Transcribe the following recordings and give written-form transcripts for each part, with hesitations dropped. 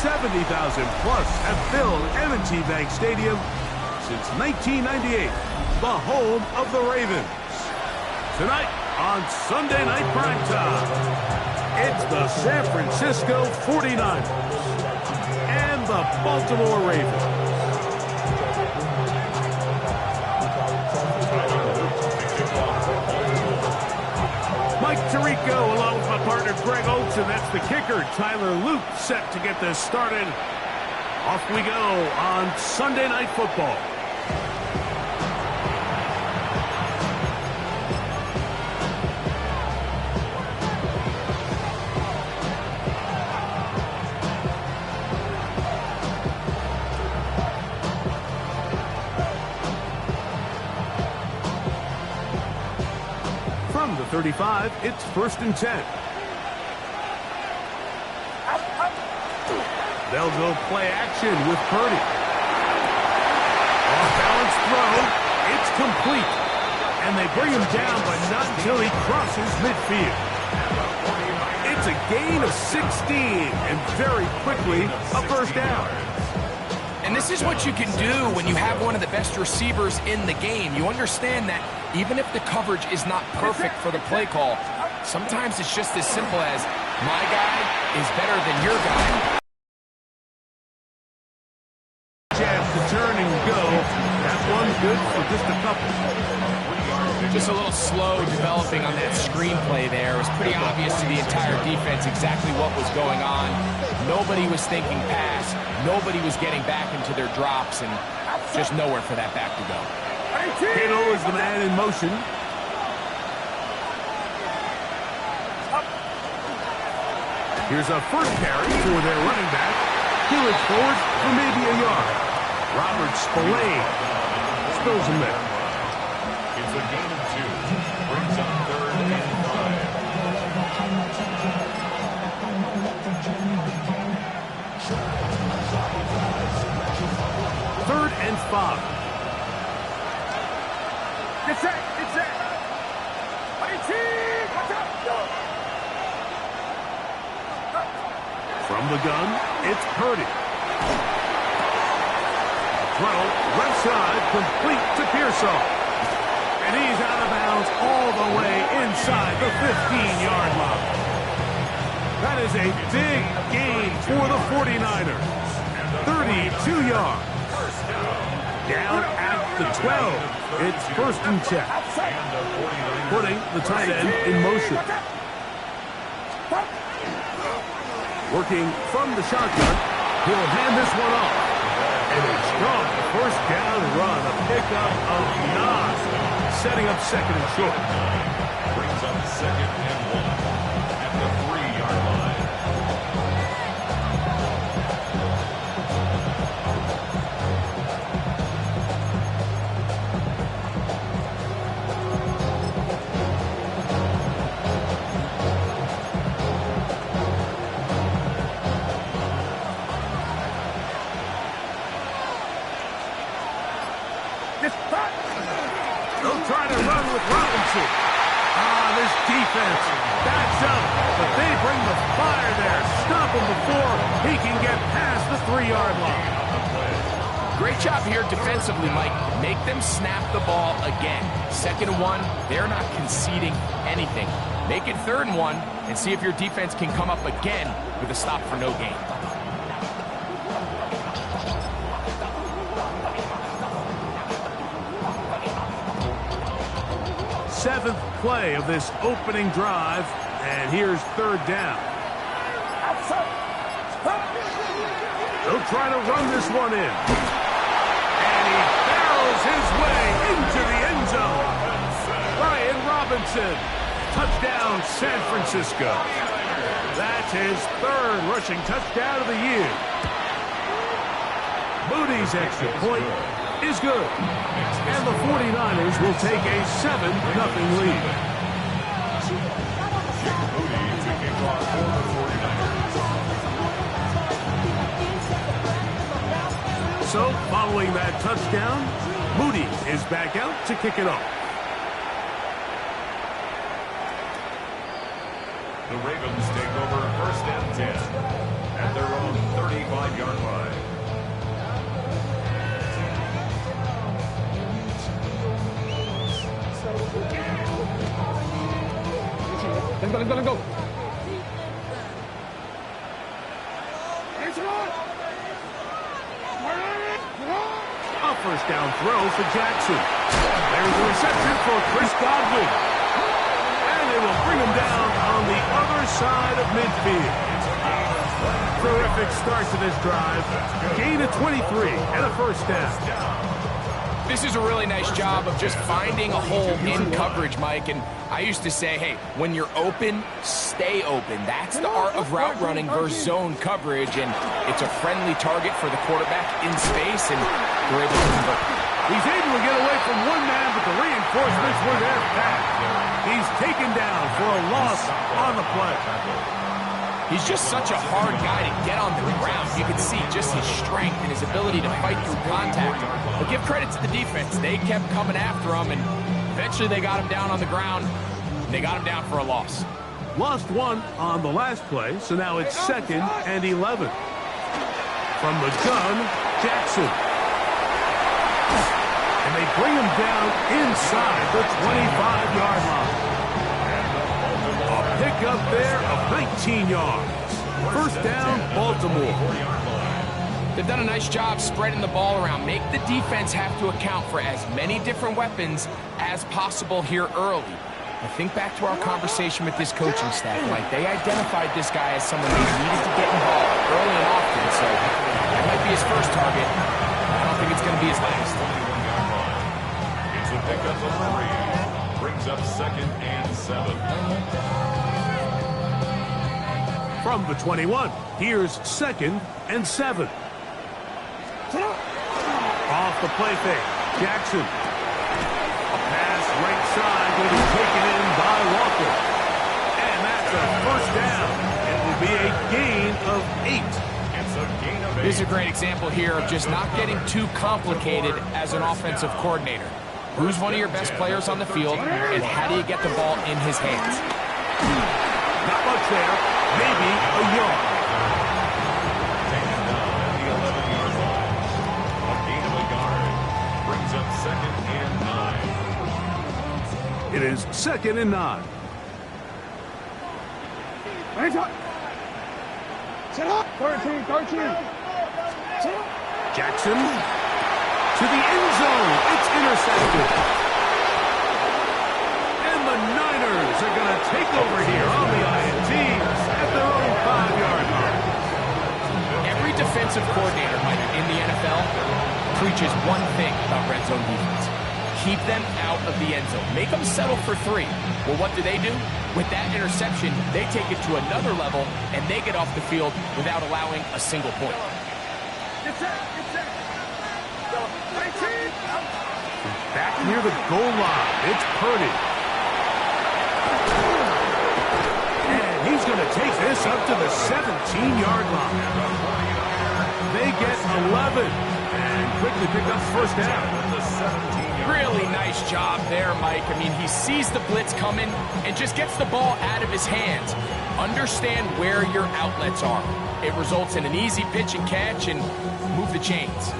70,000 plus have filled M&T Bank Stadium since 1998, the home of the Ravens. Tonight on Sunday Night Primetime, it's the San Francisco 49ers and the Baltimore Ravens. Mike Tirico along with my partner Greg Olson. That's the kicker. Tyler Luke set to get this started. Off we go on Sunday Night Football. From the 35, it's 1st and 10. They'll go play action with Purdy. Off-balance throw. It's complete. And they bring him down, but not until he crosses midfield. It's a gain of 16, and very quickly, a first down. And this is what you can do when you have one of the best receivers in the game. You understand that even if the coverage is not perfect for the play call, sometimes it's just as simple as, my guy is better than your guy. Chance to turn and go. That one's good for just a couple. Just a little slow developing on that screenplay there. It was pretty obvious to the entire defense exactly what was going on. Nobody was thinking pass. Nobody was getting back into their drops, and just nowhere for that back to go. Kittle is the man in motion. Here's a first carry for their running back. He'll it forward for maybe a yard. Robert Spillane spills him there. It's a gain of 2. Brings up 3rd and 5. 3rd and 5. Get set! Get set! From the gun, it's Purdy. Throw, left side, complete to Pearsall. And he's out of bounds all the way inside the 15-yard line. That is a big gain for the 49ers. 32 yards. Down at the 12. It's 1st and 10. Putting the tight end in motion. Working from the shotgun. He'll hand this one off. And a strong first down run. A pickup of 9. Setting up 2nd and short. Brings up 2nd and 1 at the 3-yard line. They'll try to run with Robinson. This defense backs up, but they bring the fire there. Stop him before he can get past the 3-yard line. Great job here defensively, Mike. Make them snap the ball again. 2nd and 1, they're not conceding anything. Make it 3rd and 1 and see if your defense can come up again with a stop for no gain. Seventh play of this opening drive, and here's 3rd down. They'll try to run this one in. And he barrels his way into the end zone. Brian Robinson. Touchdown, San Francisco. That's his 3rd rushing touchdown of the year. Moody's extra point is good. And the 49ers will take a 7-0 lead. Moody to kick off for the 49ers. So, following that touchdown, Moody is back out to kick it off. The Ravens take over 1st and 10 at their own 35. let's go. A first down throw for Jackson. There's a reception for Chris Godwin. And they will bring him down on the other side of midfield. Terrific start to this drive. Gain of 23 and a first down. This is a really nice job of just finding a hole in coverage, Mike. And I used to say, hey, when you're open, stay open. That's the art of route running versus zone coverage. And it's a friendly target for the quarterback in space, and we're able to convert. He's able to get away from one man, but the reinforcements were there fast. He's taken down for a loss on the play. He's just such a hard guy to get on the ground. You can see just his strength and his ability to fight through contact. But give credit to the defense. They kept coming after him, and eventually they got him down on the ground. They got him down for a loss. Lost one on the last play, so now it's 2nd and 11. From the gun, Jackson. And they bring him down inside the 25-yard line. Pick up there of 19 yards. First down, Baltimore. They've done a nice job spreading the ball around. Make the defense have to account for as many different weapons as possible here early. I think back to our conversation with this coaching staff, Mike. They identified this guy as someone they needed to get involved early and often, so that might be his first target. I don't think it's going to be his last. It's a pickup of 3. Brings up 2nd and 7. From the 21, here's 2nd and 7. Off the play fake, Jackson. A pass right side will be taken in by Walker. And that's a first down. It will be a gain of 8. It's a gain of 8. This is a great example here of just not getting too complicated as an offensive coordinator. Who's one of your best players on the field, and how do you get the ball in his hands? Not much there. Maybe a yard. Taken down at the 11-yard line. A gain of a yard. Brings up 2nd and 9. It is 2nd and 9. Set up. 13. Jackson to the end zone. It's intercepted. And the Niners are going to take over here on the INT at their own 5-yard line. Every defensive coordinator, Mike, in the NFL preaches one thing about red zone defense. Keep them out of the end zone. Make them settle for 3. Well, what do? With that interception, they take it to another level, and they get off the field without allowing a single point. Back near the goal line, it's Purdy. And he's going to take this up to the 17-yard line. They get 11 and quickly pick up first down. Really nice job there, Mike. I mean, he sees the blitz coming and just gets the ball out of his hands. Understand where your outlets are. It results in an easy pitch and catch and move the chains.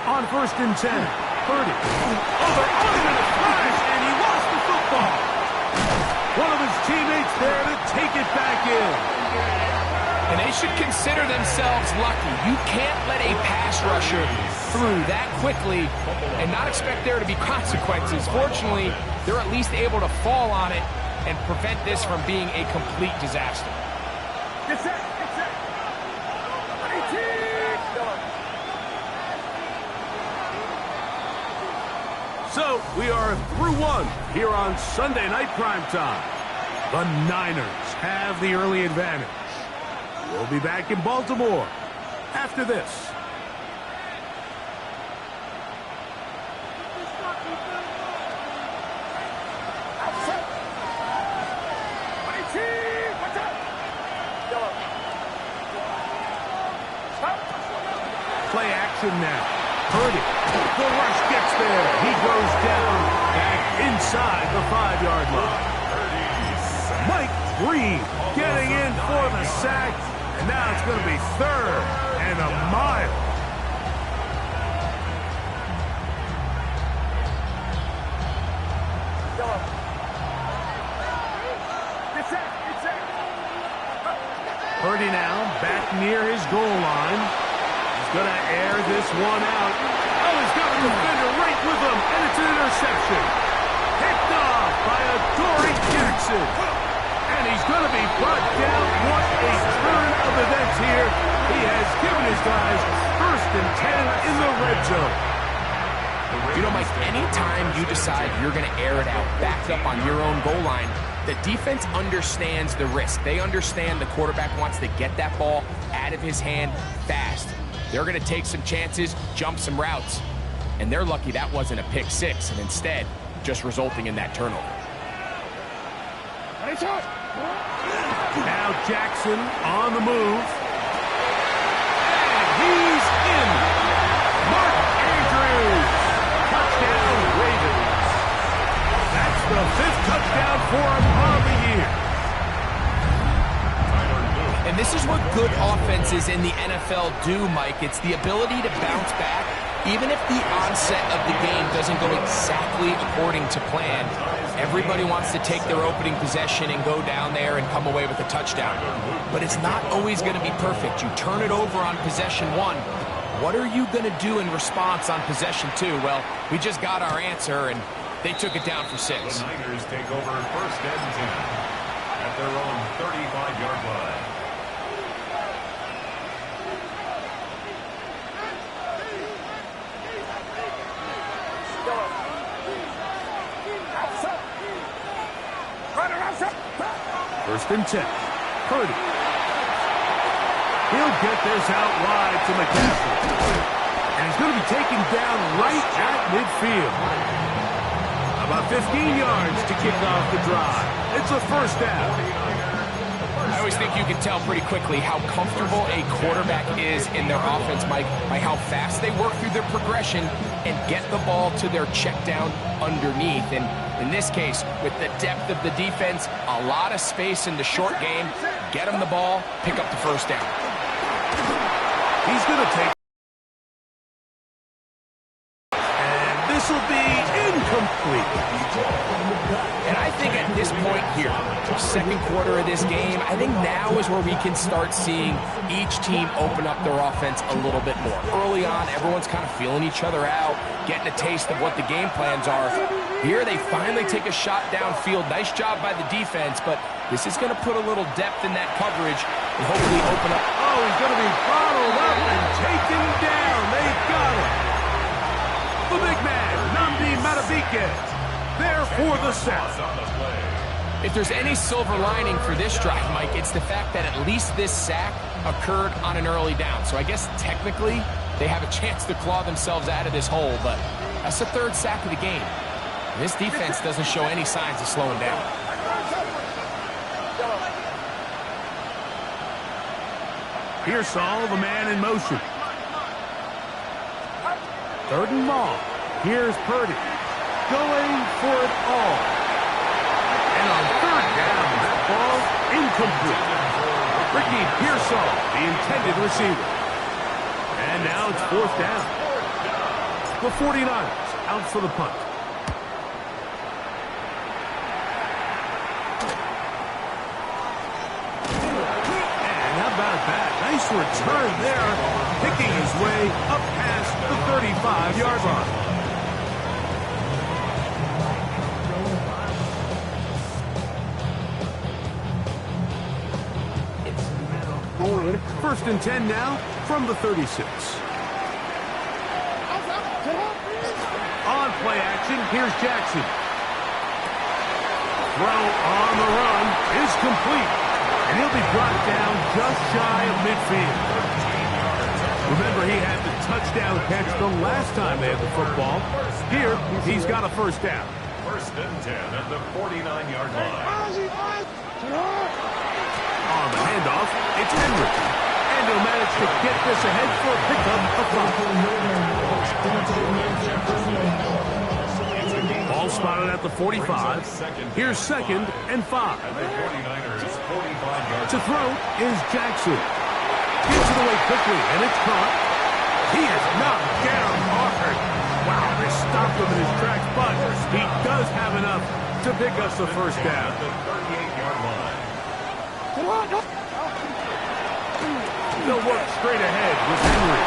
On 1st and 10, Purdy. Oh, they're on him in a flash, and he lost the football. One of his teammates there to take it back in. And they should consider themselves lucky. You can't let a pass rusher through that quickly and not expect there to be consequences. Fortunately, they're at least able to fall on it and prevent this from being a complete disaster. So we are through one here on Sunday Night Primetime. The Niners have the early advantage. We'll be back in Baltimore after this. Play action now. Purdy. The rush gets there. He goes down back inside the 5-yard line. Mike Green getting in for the sack. And now it's going to be 3rd and a mile. Purdy now back near his goal line. He's going to air this one out. Oh, he's got a defender right with him, and it's an interception. Picked off by Adoree Jackson. And he's going to be brought down. What a turn of events here. He has given his guys 1st and 10 in the red zone. You know, Mike, anytime you decide you're going to air it out, backed up on your own goal line, the defense understands the risk. They understand the quarterback wants to get that ball out of his hand fast. They're going to take some chances, jump some routes. And they're lucky that wasn't a pick six, and instead, just resulting in that turnover. Now Jackson on the move. And he's in. Mark Andrews. Touchdown, Ravens. That's the 5th touchdown for him on the year. And this is what good offenses in the NFL do, Mike. It's the ability to bounce back, even if the onset of the game doesn't go exactly according to plan. Everybody wants to take their opening possession and go down there and come away with a touchdown. But it's not always going to be perfect. You turn it over on possession 1. What are you going to do in response on possession 2? Well, we just got our answer, and they took it down for 6. The Niners take over 1st and 10 at their own 35-yard line. First and 10. Purdy. He'll get this out wide to McCaffrey. And he's going to be taken down right at midfield. About 15 yards to kick off the drive. It's a 1st down. I always think you can tell pretty quickly how comfortable a quarterback is in their offense, Mike, by how fast they work through their progression and get the ball to their check down underneath. And in this case, with the depth of the defense, a lot of space in the short game, get them the ball, pick up the 1st down. He's going to take. And this will be incomplete. And I think at this point here, 2nd quarter of this game, I think now is where we can start seeing each team open up their offense a little bit more. Early on, everyone's kind of feeling each other out, getting a taste of what the game plans are. Here, they finally take a shot downfield. Nice job by the defense, but this is going to put a little depth in that coverage and hopefully open up. Oh, he's going to be bottled up and taken down. They got him. The big man, Nnamdi Madubuike, there for the sack. If there's any silver lining for this drive, Mike, it's the fact that at least this sack occurred on an early down. So I guess technically they have a chance to claw themselves out of this hole, but that's the 3rd sack of the game. This defense doesn't show any signs of slowing down. Pearsall, the man in motion. 3rd and long. Here's Purdy. Going for it all. And on 3rd down, that ball incomplete. Ricky Pearsall, the intended receiver. And now it's 4th down. The 49ers out for the punt. And how about that? Nice return there, picking his way up past the 35-yard line. First and 10 now from the 36. On play action, here's Jackson. Throw on the run is complete. And he'll be brought down just shy of midfield. Remember, he had the touchdown catch the last time they had the football. Here, he's got a 1st down. 1st and 10 at the 49-yard line. On the handoff, it's Henry. And he'll manage to get this ahead for a pickup of 5. Ball spotted at the 45. Here's 2nd and 5. To throw is Jackson. Gets it away quickly, and it's caught. He is knocked down hard. Wow, they stopped him in his tracks, but he does have enough to pick us the 1st down. They'll work straight ahead with Henry.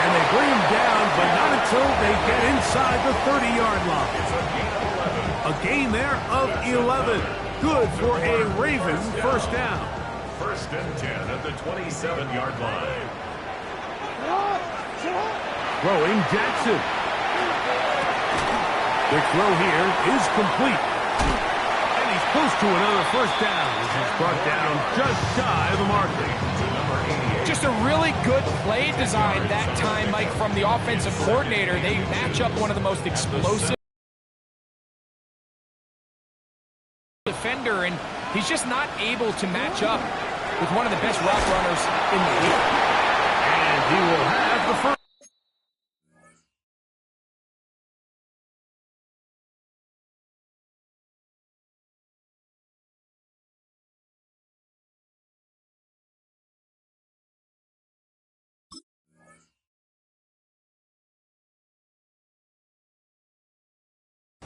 And they bring him down, but not until they get inside the 30-yard line. A gain there of 11. Good for a Raven first down. First and 10 at the 27-yard line. Throwing Jackson. The throw here is complete. And he's close to another first down as he's brought down just shy of the marker. Just a really good play design that time, Mike, from the offensive coordinator. They match up one of the most explosive defender, and he's just not able to match up with one of the best route runners in the league. And he will have the first.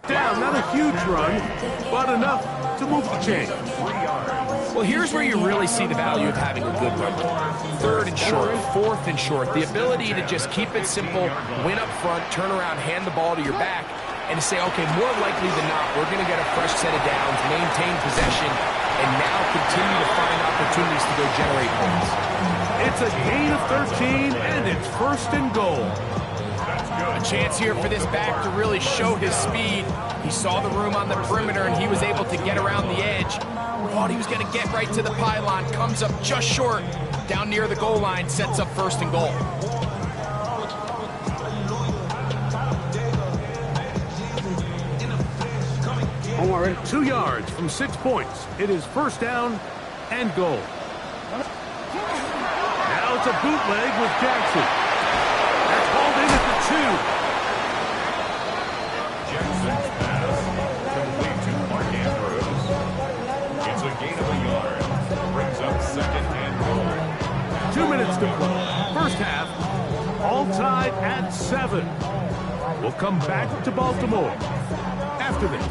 Down, not a huge run, but enough to move the chain. Well, here's where you really see the value of having a good run. Third and short, fourth and short. The ability to just keep it simple, win up front, turn around, hand the ball to your back, and to say, okay, more likely than not, we're going to get a fresh set of downs, maintain possession, and now continue to find opportunities to go generate points. It's a gain of 13, and it's first and goal. A chance here for this back to really show his speed. He saw the room on the perimeter, and he was able to get around the edge. Thought he was going to get right to the pylon. Comes up just short. Down near the goal line, sets up first and goal. Omar, 2 yards from 6 points. It is first down and goal. Now it's a bootleg with Jackson. That's hauled in at the 2. Jackson's pass complete to Mark Andrews. It's a gain of a yard. Brings up second and goal. 2 minutes to play. First half, all tied at 7. We'll come back to Baltimore after this.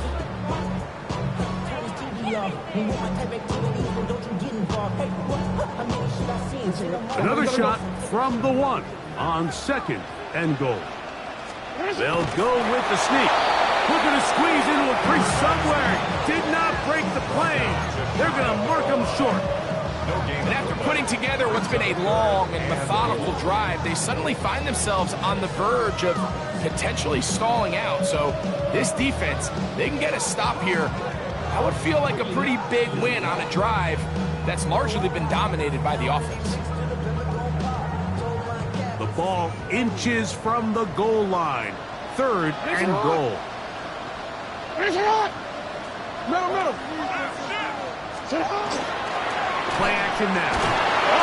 Another shot from the 1 on second and goal. They'll go with the sneak. Looking to squeeze into a crease somewhere. Did not break the plane. They're going to mark him short. And after putting together what's been a long and methodical drive, they suddenly find themselves on the verge of potentially stalling out. So this defense, they can get a stop here. That would feel like a pretty big win on a drive that's largely been dominated by the offense. The ball inches from the goal line. Third and goal. Middle. Play action now. Oh,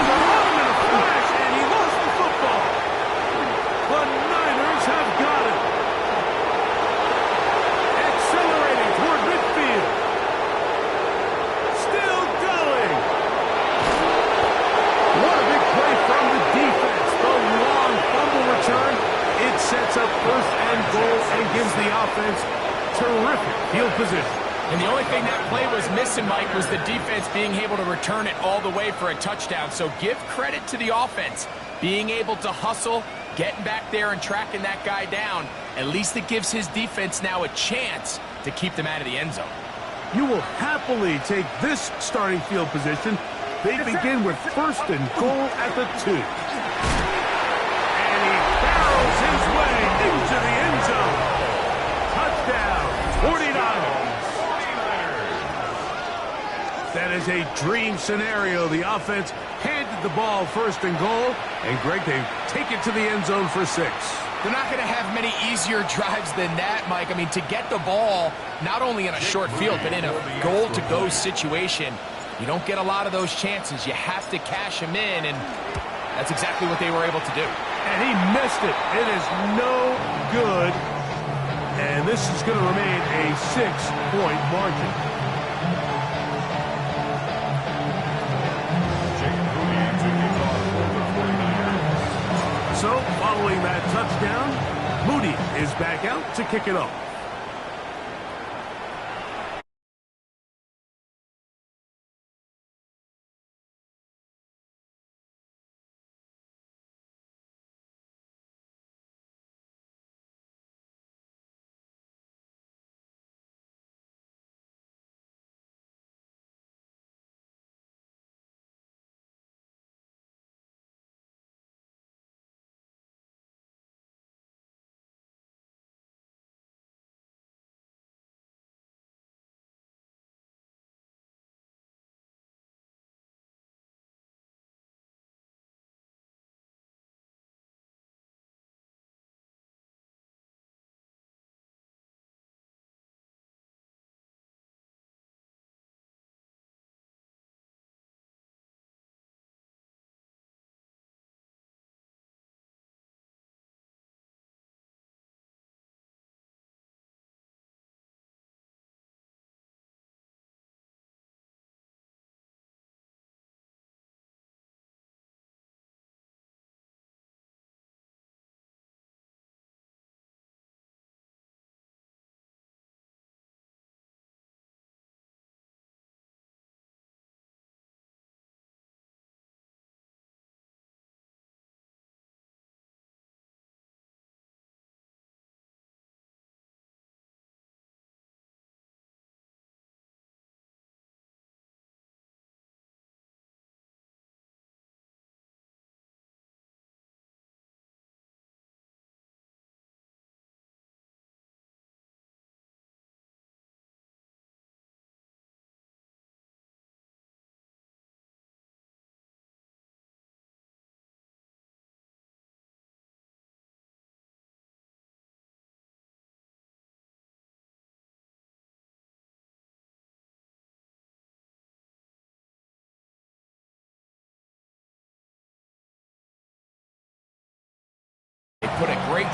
in a flash, and he lost the football. The Niners have got it. Accelerating toward midfield. Still going. What a big play from the defense. The long fumble return. It sets up first and goal and gives the offense terrific field position. And the only thing that play was missing, Mike, was the defense being able to return it all the way for a touchdown. So give credit to the offense, being able to hustle, getting back there and tracking that guy down. At least it gives his defense now a chance to keep them out of the end zone. You will happily take this starting field position. They begin with first and goal at the 2. And he barrels his way into the end zone. Touchdown, 49ers. That is a dream scenario. The offense handed the ball first and goal. And, Greg, they take it to the end zone for 6. They're not going to have many easier drives than that, Mike. I mean, to get the ball, not only in a short field, but in a goal-to-go situation, you don't get a lot of those chances. You have to cash them in, and that's exactly what they were able to do. And he missed it. It is no good. And this is going to remain a 6-point margin. So, following that touchdown, Moody is back out to kick it off.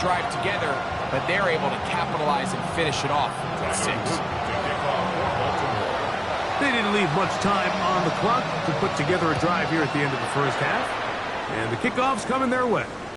drive together, but they're able to capitalize and finish it off with 6. They didn't leave much time on the clock to put together a drive here at the end of the first half. And the kickoff's coming their way.